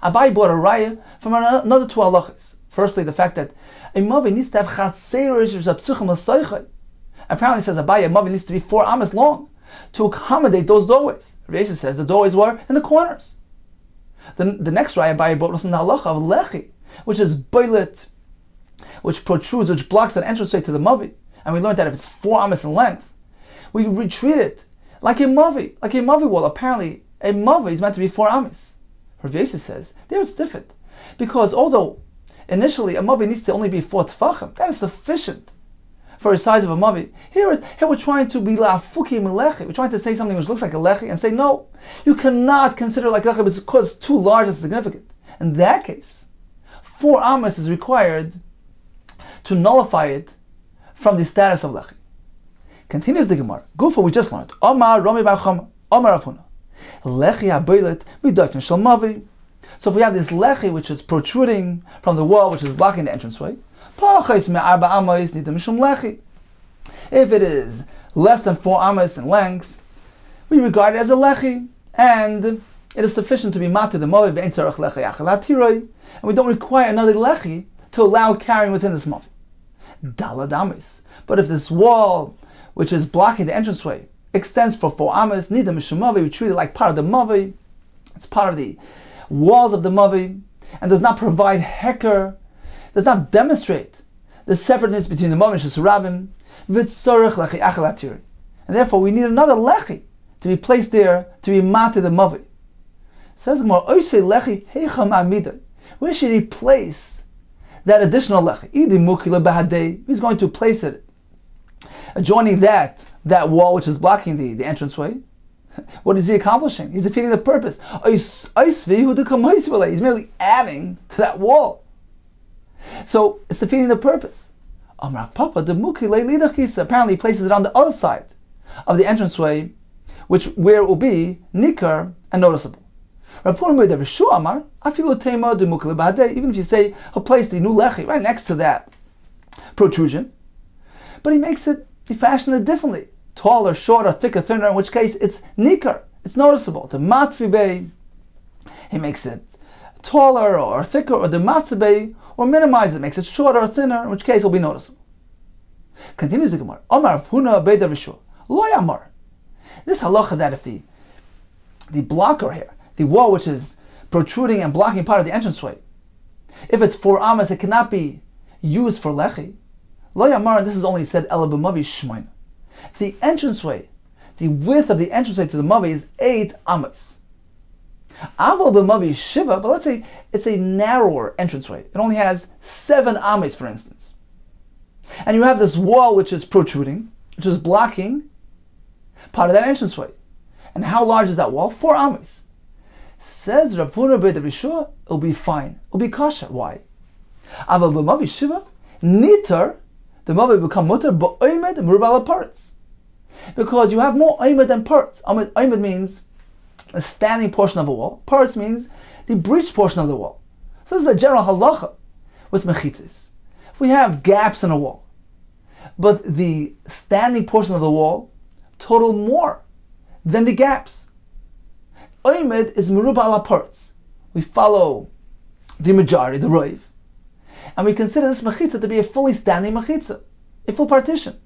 Abaye brought a raya from another 2 halachas. Firstly, the fact that a mavi needs to have chatzerish psuchim l'soichai. Apparently, says Abaye, a mavi needs to be 4 amas long to accommodate those doorways. Rav says the doorways were in the corners. The next raya Abaye brought us in the halacha of lechi, which is boilet, which protrudes, which blocks that entranceway to the mavi. And we learned that if it's 4 amas in length, we retreat it like a mavi wall. Apparently, a mavi is meant to be 4 amas. Rav says there it's different, because although initially a mavi needs to only be 4 tefachim, that is sufficient for the size of a mavi. Here we're trying to be la'afuki melechi. We're trying to say something which looks like a lechi and say, no, you cannot consider it like lechi because it's too large and significant. In that case, 4 amas is required to nullify it from the status of lechi. Continues the Gemara. Gufa, we just learned. Omar Romi Bar Chama, Omar Afuna. Lechi haboilet midayfin shel mavi. So if we have this lechi which is protruding from the wall, which is blocking the entranceway, if it is less than 4 amas in length, we regard it as a lechi, and it is sufficient to be matir the mavi, and we don't require another lechi to allow carrying within this mavi. Daladamis. But if this wall, which is blocking the entranceway, extends for 4 amas, nida mishum mavi, we treat it like part of the mavi. It's part of the walls of the mavi, and does not provide heker, does not demonstrate the separateness between the mavi and shesurabim, v'tzorech lechi achel atiri. And therefore we need another lechi to be placed there to be matir the mavi. Says Gemara, oisei lechi heicham amidai. Where should he place that additional lechi? Idi mukila bahadei. He's going to place it adjoining that wall which is blocking the entranceway. What is he accomplishing? He's defeating the purpose. He's merely adding to that wall. So it's defeating the purpose. Apparently he places it on the other side of the entranceway, where it will be nikar and noticeable. Even if you say he'll place the new lechi right next to that protrusion, but he fashions it differently. Taller, shorter, thicker, thinner, in which case it's nikar, it's noticeable. The matfibei, he makes it taller or thicker, or the matzibei, or minimizes it, makes it shorter or thinner, in which case it'll be noticeable. Continues the Gemara. Omar Huna Beida Rishur. Loy Amar. This halacha that if the blocker here, the wall which is protruding and blocking part of the entranceway, if it's 4 amas, it cannot be used for lechi. Loy Amar, and this is only said Ela b'mavi shmoina. If the entranceway, the width of the entranceway to the mavi is 8 amas. Aval b'mavi shiva, but let's say it's a narrower entranceway. It only has 7 amas, for instance. And you have this wall which is protruding, which is blocking part of that entranceway. And how large is that wall? 4 amas. Says Rav Huna Beit Rishua, it'll be fine. It'll be kasha. Why? Aval b'mavi shiva, nitar, the mavi will become mutar ba'omed murubal parts. Because you have more omed than parts. Omed means a standing portion of a wall. Parts means the breached portion of the wall. So this is a general halacha with mechitzis. If we have gaps in a wall, but the standing portion of the wall total more than the gaps. Oimed is meruba ala parts. We follow the majority, the roiv, and we consider this mechitza to be a fully standing mechitza, a full partition.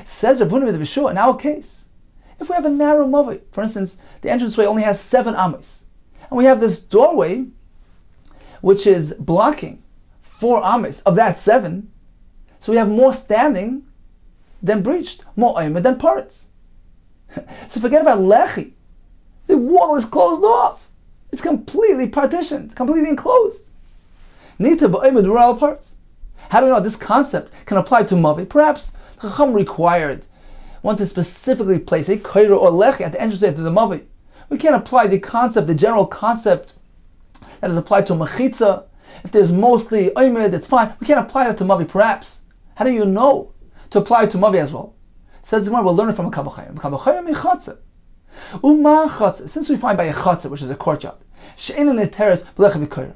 Says Rav Huna ben Yeshua, in our case, if we have a narrow mavi, for instance, the entranceway only has 7 amos, and we have this doorway which is blocking 4 amos of that 7, so we have more standing than breached, more oimed than parts. So forget about lechi. The wall is closed off. It's completely partitioned, completely enclosed. Nita ba'oimed rural parts. How do we know this concept can apply to mavi? Perhaps the Chacham required one to specifically place a koira or lechi at the entrance to the mavi. We can't apply the concept, the general concept that is applied to mechitza. If there's mostly oimed, it's fine. We can't apply that to mavi. Perhaps. How do you know to apply it to mavi as well? Says the Gemara, we'll learn it from a kabachayim. Kabachayim mechatza. Uma chatza. Since we find by a chatza, which is a courtyard, she'ein leteres b'lechi v'koira.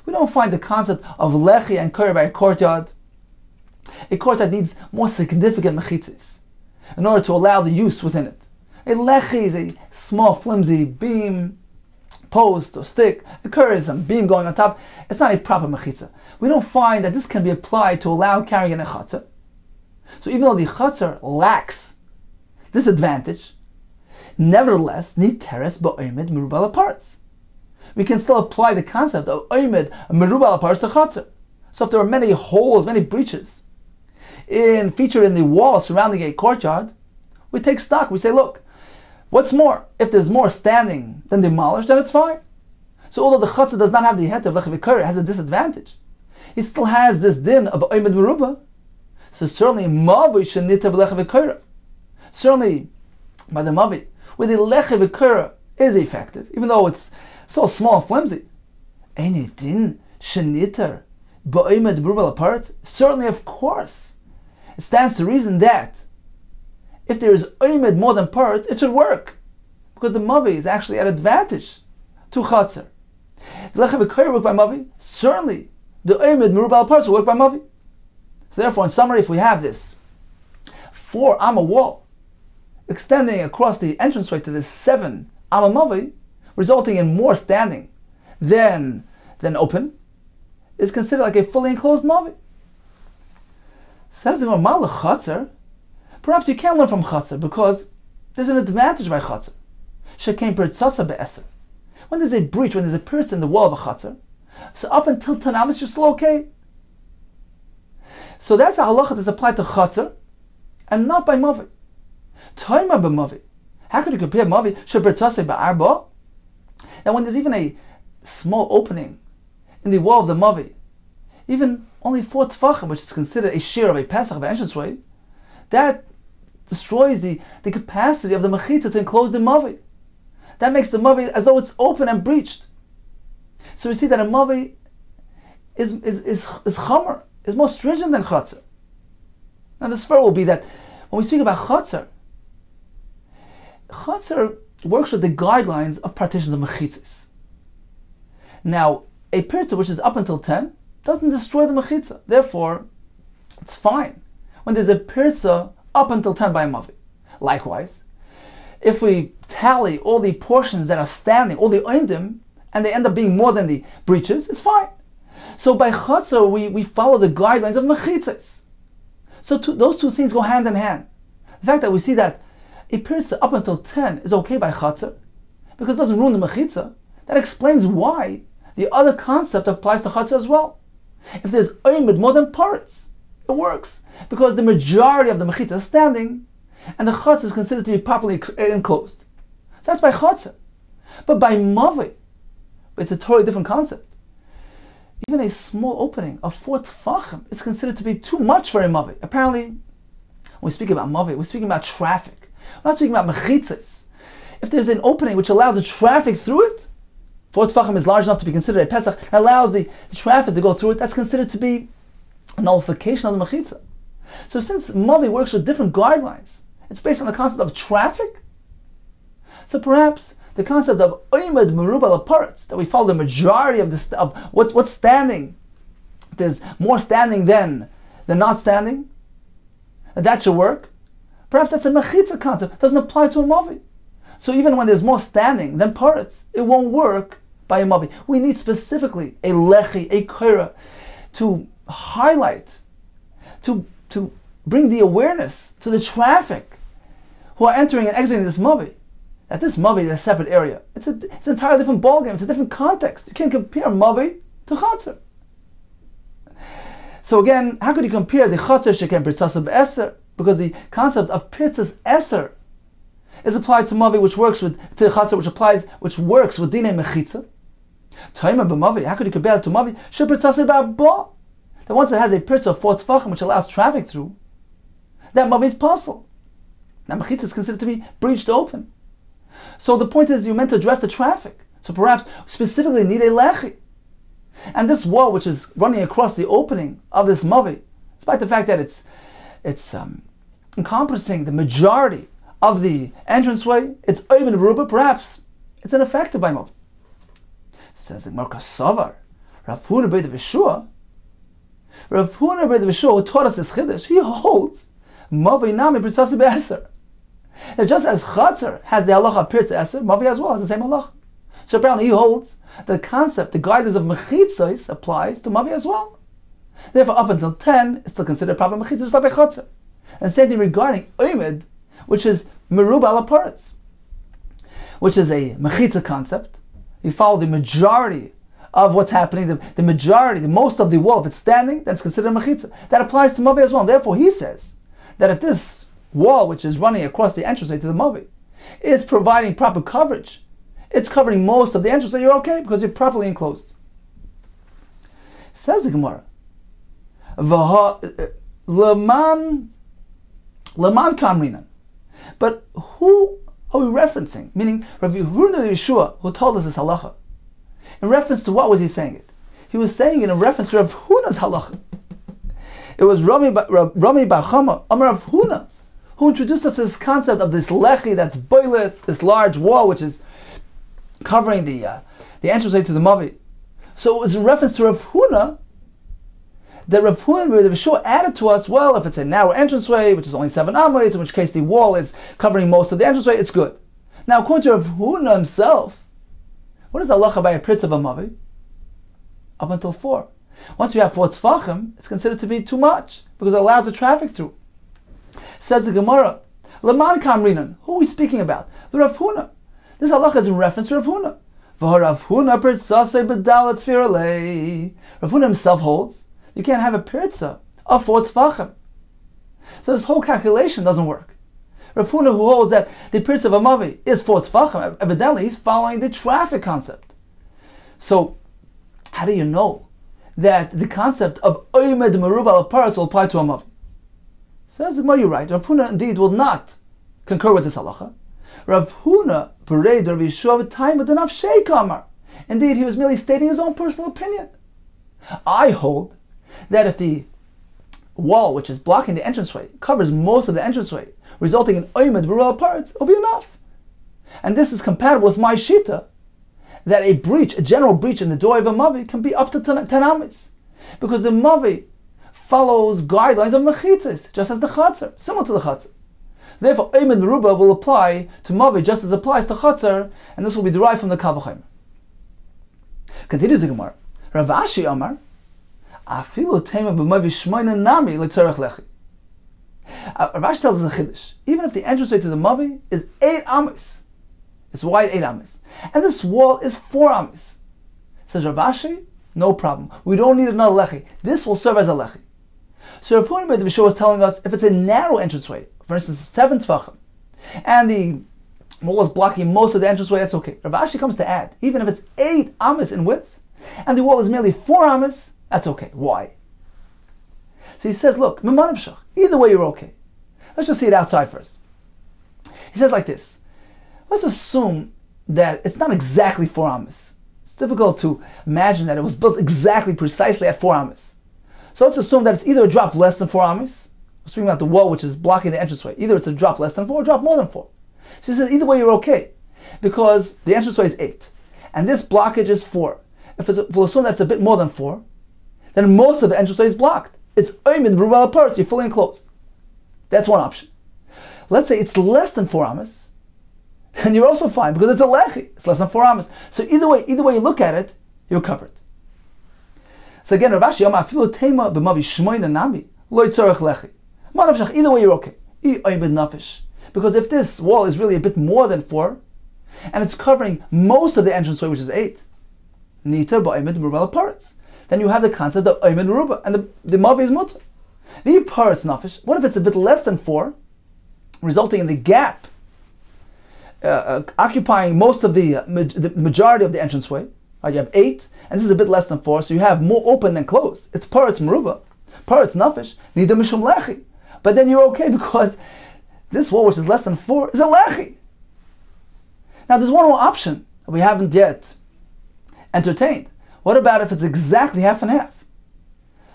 We don't find the concept of lechi and koira by a courtyard. A courtyard needs more significant mechitzis in order to allow the use within it. A lechi is a small, flimsy beam, post or stick. A koira is some beam going on top. It's not a proper mechitza. We don't find that this can be applied to allow carrying in a chatzar. So even though the chatzar lacks this advantage, nevertheless, niteres ba'omed merubal parts. We can still apply the concept of oimed merubal parts to chatzar. So if there are many holes, many breaches featured in the wall surrounding a courtyard, we take stock. We say, look, what's more? If there's more standing than demolished, then it's fine. So although the chatzar does not have the heter of lechi v'koira, it has a disadvantage. It still has this din of oimed meruba. So certainly mavi shenita b'lechi v'koira. Certainly by the mavi, where the lechi v'koira is effective, even though it's so small and flimsy. Any din shenita b'oimed meruba apart? Certainly, of course, it stands to reason that if there is oimed more than parts, it should work, because the mavi is actually at advantage to chatzar. The lechi v'koira work by mavi. Certainly, the oimed merubal parts will work by mavi. So therefore, in summary, if we have this 4 amma wall extending across the entranceway to this 7 amma mavi, resulting in more standing than open, is considered like a fully enclosed mavi. Says the Gemara, chatzar. Perhaps you can't learn from chatzar because there's an advantage by chatzar. Shekain pertzasa be'eser. When there's a breach, when there's a pirtz in the wall of a chatzar, so up until 10 amos you're still okay. So that's a halacha that's applied to chatzar and not by mavi. Toima b'mavi. How could you compare mavi shepertzase ba'arba? Now when there's even a small opening in the wall of the mavi, even only 4 tefachim, which is considered a shiur of a pesach of an entranceway, that destroys the capacity of the mechitza to enclose the mavi. That makes the mavi as though it's open and breached. So we see that a mavi is chamer, is more stringent than chatzar. Now the svara will be that when we speak about chatzar works with the guidelines of partitions of mechitzas. Now, a pirza which is up until 10 doesn't destroy the mechitza. Therefore, it's fine when there's a pirza up until 10 by a mavi. Likewise, if we tally all the portions that are standing, all the oimdim, and they end up being more than the breaches, it's fine. So by chatzar, we follow the guidelines of mechitzas. So those two things go hand in hand. The fact that we see that a pirza up until 10 is okay by chatzar, because it doesn't ruin the mechitza, that explains why the other concept applies to chatzar as well. If there's oimid more than parts, it works, because the majority of the mechitza is standing, and the chatzar is considered to be properly enclosed. So that's by chatzar. But by mavi, it's a totally different concept. Even a small opening of 4 tefachim is considered to be too much for a mavi. Apparently, when we speak about mavi, we're speaking about traffic. We're not speaking about mechitzas. If there's an opening which allows the traffic through it, 4 tefachim is large enough to be considered a pesach, and allows the traffic to go through it, that's considered to be a nullification of the mechitza. So since mavi works with different guidelines, it's based on the concept of traffic, so perhaps the concept of oimed merubal parts, that we follow the majority of what's standing there's more standing than not standing, that should work. Perhaps that's a mechitza concept, doesn't apply to a mavi. So even when there's more standing than parrots, it won't work by a mavi. We need specifically a lechi, a kira, to highlight, to bring the awareness to the traffic who are entering and exiting this mavi, that this mavi is a separate area. It's an entirely different ballgame, it's a different context. You can't compare mavi to chatzar. So again, how could you compare the chatzar sheken pirtzasa b'eser? Because the concept of pirtzas eser is applied to mavi, which works with to chatzar, which works with dinei mechitza. Taima b'mavi, how could you compare it to mavi? Shepirtzasa b'arba, that once it has a pirtza of 4 tefachim which allows traffic through, that mavi is possible. Now mechitza is considered to be breached open. So the point is, you're meant to address the traffic. So perhaps specifically need a lechi. And this wall, which is running across the opening of this mavi, despite the fact that it's encompassing the majority of the entranceway, it's even ruba, perhaps it's unaffected by mavi. Says the Marka Savar, Rav Huna Beit Vishua. Rav Huna Beit Vishua, who taught us this chiddush, he holds mavi nami pirtzasi be'eser. And just as chatzar has the halacha pirtz eser, mavi as well has the same halacha. So apparently he holds the concept, the guidance of mechitzos applies to mavi as well. Therefore, up until 10, it's still considered proper mechitzos, just like chatzar. And same thing regarding oimid, which is meruba ala paretz, which is a mechitza concept. You follow the majority of what's happening, the majority, the most of the wall. If it's standing, then it's considered mechitza. That applies to mavi as well. Therefore, he says that if this wall, which is running across the entranceway to the mavi, is providing proper coverage, it's covering most of the entrance, so you're okay because you're properly enclosed. Says the Gemara, Leman Kamrinan. But who are we referencing? Meaning, Rav Huna Yeshua, who told us this halacha. In reference to what was he saying it? He was saying it in reference to Rav Huna's halacha. It was Rami Bar Chama, Amar Rav Huna, who introduced us to this concept of this lechi, that's boilet, this large wall which is covering the entranceway to the mavi. So it was in reference to Rav Huna that Rav Huna added to us, well, if it's a narrow entranceway, which is only 7 amos, in which case the wall is covering most of the entranceway, it's good. Now, according to Rav Huna himself, what is halacha by a pirtz of a mavi? Up until 4. Once you have 4 tefachim, it's considered to be too much, because it allows the traffic through. Says the Gemara, Laman Kamrinan, who are we speaking about? The Rav Huna. This halacha is in reference to Rav Huna. Rav Huna himself holds you can't have a pirtza of 4 tefachim. So this whole calculation doesn't work. Rav Huna, who holds that the pirtza of a mavi is 4 tefachim, evidently he's following the traffic concept. So how do you know that the concept of oimed meruba al paretz will apply to a mavi? Says the Gemara, you're right. Rav Huna indeed will not concur with this halacha. Rav Huna parade Rav Yeshua time with enough sheikh amar. Indeed, he was merely stating his own personal opinion. I hold that if the wall which is blocking the entranceway covers most of the entranceway, resulting in oimed meruba parts, it'll be enough. And this is compatible with my shita, that a general breach in the door of a mavi can be up to 10 amis, because the mavi follows guidelines of mechitzas, just as the chatzar, similar to the chatzar. Therefore, oimed meruba will apply to mavi just as it applies to chatzar, and this will be derived from the Kavachim. Continues the Gemara. Rav Ashi Amar, Afilu tema b'mavi shmoina nami letzarech lechi. Rav Ashi tells us a chiddush. Even if the entranceway to the mavi is 8 amis, it's wide 8 amis, and this wall is 4 amis, says Rav Ashi, no problem. We don't need another lechi. This will serve as a lechi. So Rav Huna Beit Vishua was telling us if it's a narrow entranceway, for instance 7 tefachim, and the wall is blocking most of the entranceway, that's okay. Rav Ashi comes to add, even if it's 8 amis in width, and the wall is merely 4 amis, that's okay. Why? So he says, look, either way you're okay. Let's just see it outside first. He says like this. Let's assume that it's not exactly 4 amis. It's difficult to imagine that it was built exactly, precisely at 4 amis. So let's assume that it's either a drop less than 4 amis. We're speaking about the wall which is blocking the entranceway. Either it's a drop less than 4 or a drop more than 4. So he says, either way you're okay, because the entranceway is 8, and this blockage is 4. If we'll assume that's a bit more than 4, then most of the entranceway is blocked. It's oimid merubah parts, you're fully enclosed. That's one option. Let's say it's less than 4 amas, and you're also fine because it's a lechi. It's less than 4 amas. So either way you look at it, you're covered. So again, Rav Ashi Yama afilu tema b'mavi shmoina nami lo yitzorach lechi. Manavshach, either way you're okay. Because if this wall is really a bit more than 4, and it's covering most of the entranceway, which is 8, nita ba'omed merubah parts, then you have the concept of oimid merubah, and the mavi is mutter. The parts nafish. What if it's a bit less than 4, resulting in the gap occupying most of the majority of the entranceway? You have 8, and this is a bit less than 4, so you have more open than closed. It's parts merubah, parts nafish, nida mishum lechi. But then you're okay because this wall, which is less than 4, is a lechi. Now there's one more option that we haven't yet entertained. What about if it's exactly half and half?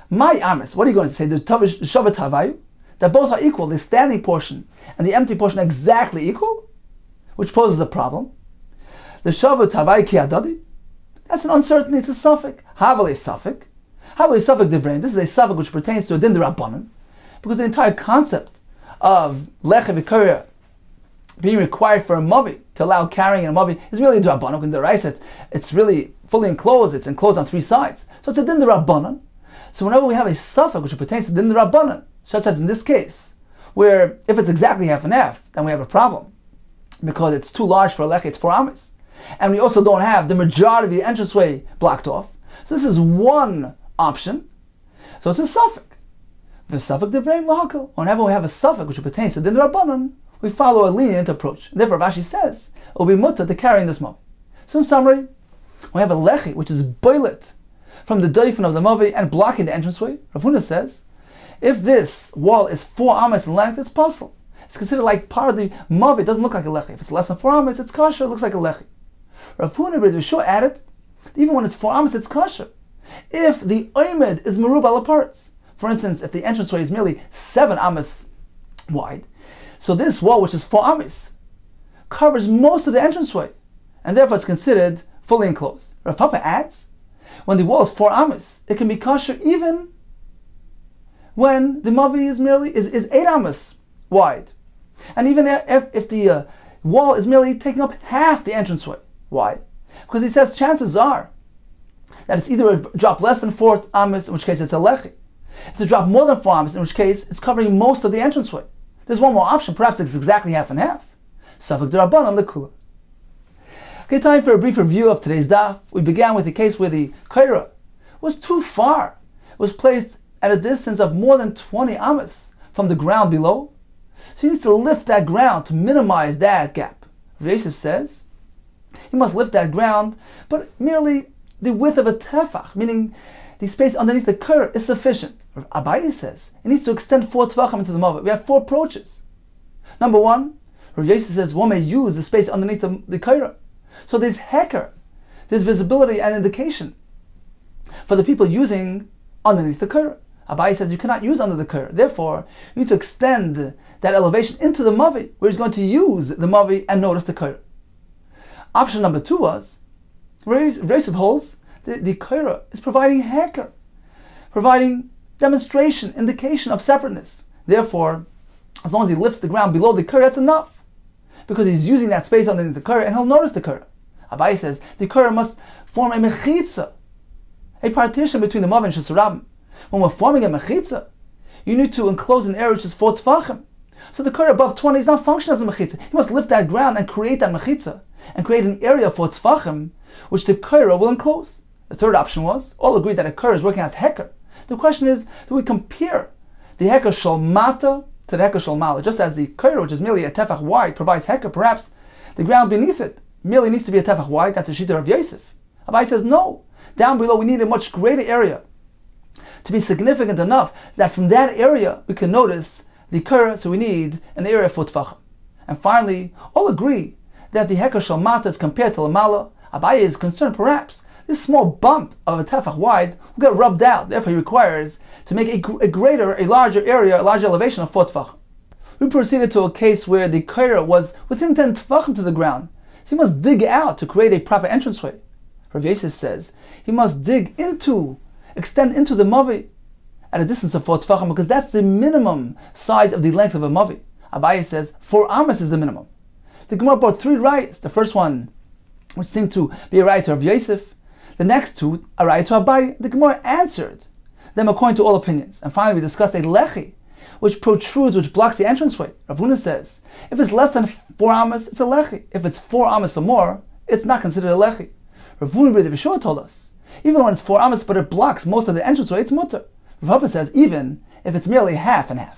My amis, what are you going to say? The shavat havayu, that both are equal, the standing portion and the empty portion are exactly equal, which poses a problem. The shavat havayu ki adadi, that's an uncertainty, it's a suffix. Havali suffix. Havali suffix divrein. This is a suffix which pertains to a din d'Rabbanan, because the entire concept of lechem v'koria being required for a mavi, to allow carrying in a mavi, is really d'Rabbanan. In the Raisa, it's really fully enclosed. It's enclosed on 3 sides, so it's a din d'Rabbanan. So whenever we have a suffix which pertains to din d'Rabbanan, such as in this case, where if it's exactly half and half, then we have a problem because it's too large for a lechem. It's 4 amas. And we also don't have the majority of the entranceway blocked off. So this is one option. So it's a suffix. The suffix divrei lahakal. Whenever we have a suffix which pertains to din rabbanan, we follow a lenient approach. And therefore, Rashi says it will be mutter to carry in this mavi. So in summary, we have a lechi which is boilet from the doifen of the mavi and blocking the entranceway. Rav Huna says, if this wall is 4 amas in length, it's possible. It's considered like part of the mavi. It doesn't look like a lechi. If it's less than 4 amas, it's kosher. It looks like a lechi. Rav Huna B'Rei Shua added, even when it's 4 amas, it's kosher. If the oimed is merubah parts, for instance, if the entranceway is merely 7 amas wide, so this wall, which is 4 amas, covers most of the entranceway, and therefore it's considered fully enclosed. Rav Papa adds, when the wall is 4 amas, it can be kosher even when the mavi is 8 amas wide, and even if the wall is merely taking up half the entranceway. Why? Because he says chances are that it's either a drop less than 4 amas, in which case it's a lechi. It's a drop more than 4 amas, in which case it's covering most of the entranceway. There's one more option, perhaps it's exactly half and half. Safek d'Rabbanan lekula. Okay, time for a brief review of today's daf. We began with a case where the kaira was too far. It was placed at a distance of more than 20 amas from the ground below. So he needs to lift that ground to minimize that gap. Rav Yosef says he must lift that ground, but merely the width of a tefach, meaning the space underneath the kaira, is sufficient. Abaye says it needs to extend 4 tvachim into the mavi. We have 4 approaches. Number 1, Rav Yosef says one may use the space underneath the kaira. So there's heker, there's visibility and indication for the people using underneath the kaira. Abaye says you cannot use under the kaira. Therefore, you need to extend that elevation into the mavi, where he's going to use the mavi and notice the kaira. Option number 2 was, Rav Yosef holds the kaira is providing heker, providing demonstration, indication of separateness. Therefore, as long as he lifts the ground below the kaira, that's enough, because he's using that space underneath the kaira and he'll notice the kaira. Abaye says the kaira must form a mechitza, a partition between the mavi and shesarabim. When we're forming a mechitza, you need to enclose an area which is 4 tefachim. So the kaira above 20 is not functioning as a mechitza. He must lift that ground and create that mechitza, and create an area for tefachim, which the kaira will enclose. The third option was, all agreed that a kaira is working as heker. The question is, do we compare the heker shel mata to the heker shel mala? Just as the kaira, which is merely a tefach wide, provides heker, perhaps the ground beneath it merely needs to be a tefach wide. That's the shita of Yosef. Abaye says no. Down below we need a much greater area to be significant enough that from that area we can notice the kaira, so we need an area for tefachim. And finally, all agree that the heker shel mata is compared to lamala. Abaye is concerned perhaps this small bump of a tefach wide will get rubbed out. Therefore, he requires to make a larger area, a larger elevation of 4 tefachim. We proceeded to a case where the kaira was within 10 tefachim to the ground. So he must dig out to create a proper entranceway. Rav Yosef says he must dig into extend into the mavi at a distance of 4 tefachim, because that's the minimum size of the length of a mavi. Abaye says 4 amas is the minimum. The Gemara brought 3 rayas. The first one, which seemed to be a raya to Rav Yosef. The next 2, a raya to Abaye. The Gemara answered them according to all opinions. And finally, we discussed a lechi, which protrudes, which blocks the entranceway. Rav Huna says, if it's less than 4 amas, it's a lechi. If it's 4 amas or more, it's not considered a lechi. Rav Huna B'Rav Yeshua told us, even when it's 4 amas, but it blocks most of the entranceway, it's mutter. Rav Huna says, even if it's merely half and half.